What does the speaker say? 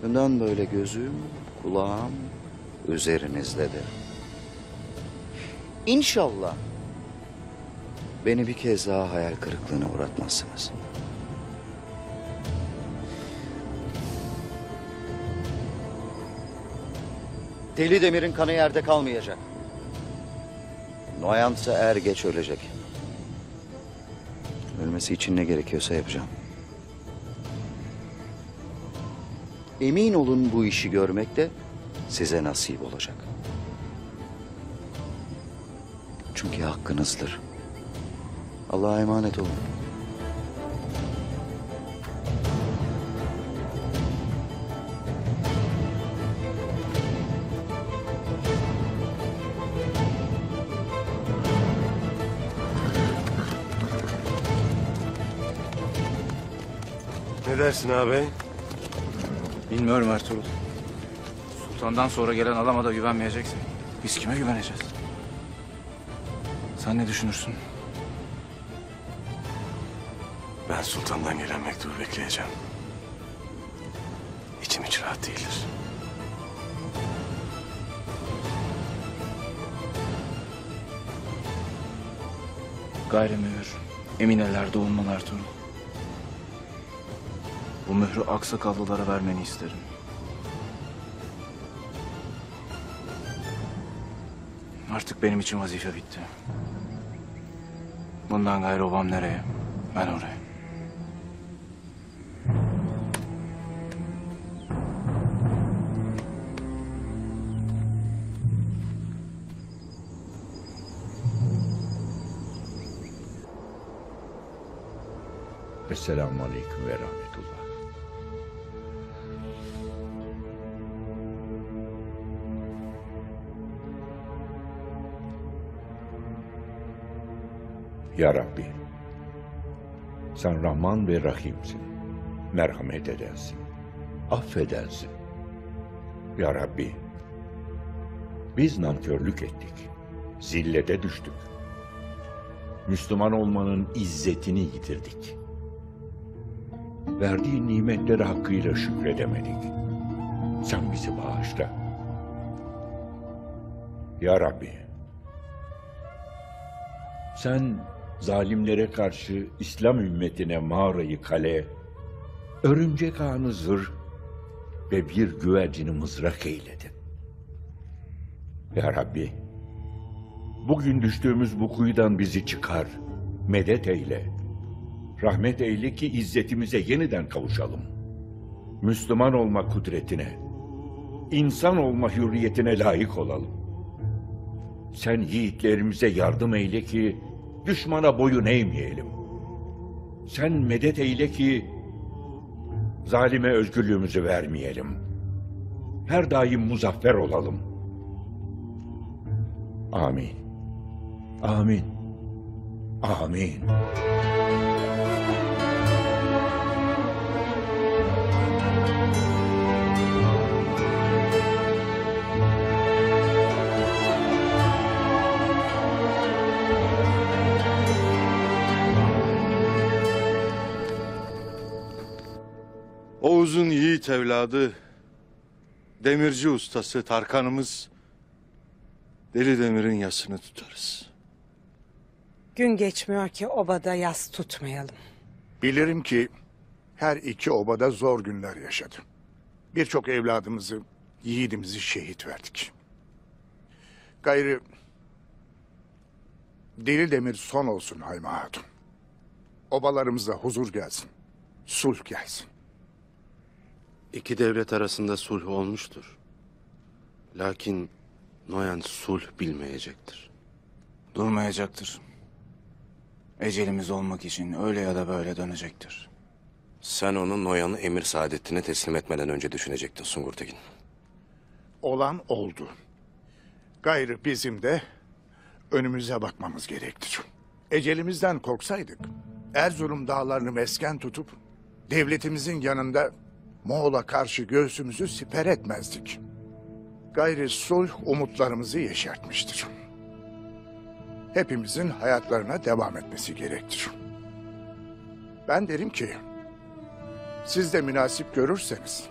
Bundan böyle gözüm, kulağım üzerinizdedir. İnşallah beni bir kez daha hayal kırıklığına uğratmazsınız. Deli Demir'in kanı yerde kalmayacak. Noyan ise er geç ölecek. Ölmesi için ne gerekiyorsa yapacağım. Emin olun bu işi görmek de size nasip olacak. Çünkü hakkınızdır. Allah'a emanet olun. Ne dersin ağabey? Bilmiyorum Ertuğrul. Sultandan sonra gelen adama da güvenmeyeceksin. Biz kime güveneceğiz? Sen ne düşünürsün? Ben sultandan gelen mektubu bekleyeceğim. İçim hiç rahat değildir. Gayrimühür, emin ellerde olmalı Ertuğrul. Bu mührü aksakallılara vermeni isterim. Artık benim için vazife bitti. Bundan gayrı obam nereye? Ben oraya. Esselamu Aleyküm ve Rahmetullah. Ya Rabbi, sen Rahman ve Rahim'sin, merhamet edensin, affedensin. Ya Rabbi, biz nankörlük ettik, zillete düştük. Müslüman olmanın izzetini yitirdik. Verdiğin nimetleri hakkıyla şükredemedik. Sen bizi bağışla. Ya Rabbi, sen zalimlere karşı İslam ümmetine mağarayı kale, örümcek ağını zırh ve bir güvercini mızrak eyledin. Ya Rabbi, bugün düştüğümüz bu kuyudan bizi çıkar, medet eyle. Rahmet eyle ki izzetimize yeniden kavuşalım. Müslüman olma kudretine, insan olma hürriyetine layık olalım. Sen yiğitlerimize yardım eyle ki düşmana boyun eğmeyelim. Sen medet eyle ki zalime özgürlüğümüzü vermeyelim. Her daim muzaffer olalım. Amin. Amin. Amin. Oğuz'un yiğit evladı, demirci ustası Tarkan'ımız, Deli Demir'in yasını tutarız. Gün geçmiyor ki obada yas tutmayalım. Bilirim ki her iki obada zor günler yaşadı. Birçok evladımızı, yiğidimizi şehit verdik. Gayrı Deli Demir son olsun Hayma Hatun. Obalarımıza huzur gelsin, sulh gelsin. İki devlet arasında sulh olmuştur. Lakin Noyan sulh bilmeyecektir. Durmayacaktır. Ecelimiz olmak için öyle ya da böyle dönecektir. Sen onu Noyan'ı Emir Saadettin'e teslim etmeden önce düşünecektin Sungur Tekin. Olan oldu. Gayrı bizim de önümüze bakmamız gerektir. Ecelimizden korksaydık, Erzurum dağlarını mesken tutup devletimizin yanında Moğol'a karşı göğsümüzü siper etmezdik. Gayrı sulh umutlarımızı yeşertmiştir. Hepimizin hayatlarına devam etmesi gerektir. Ben derim ki, siz de münasip görürseniz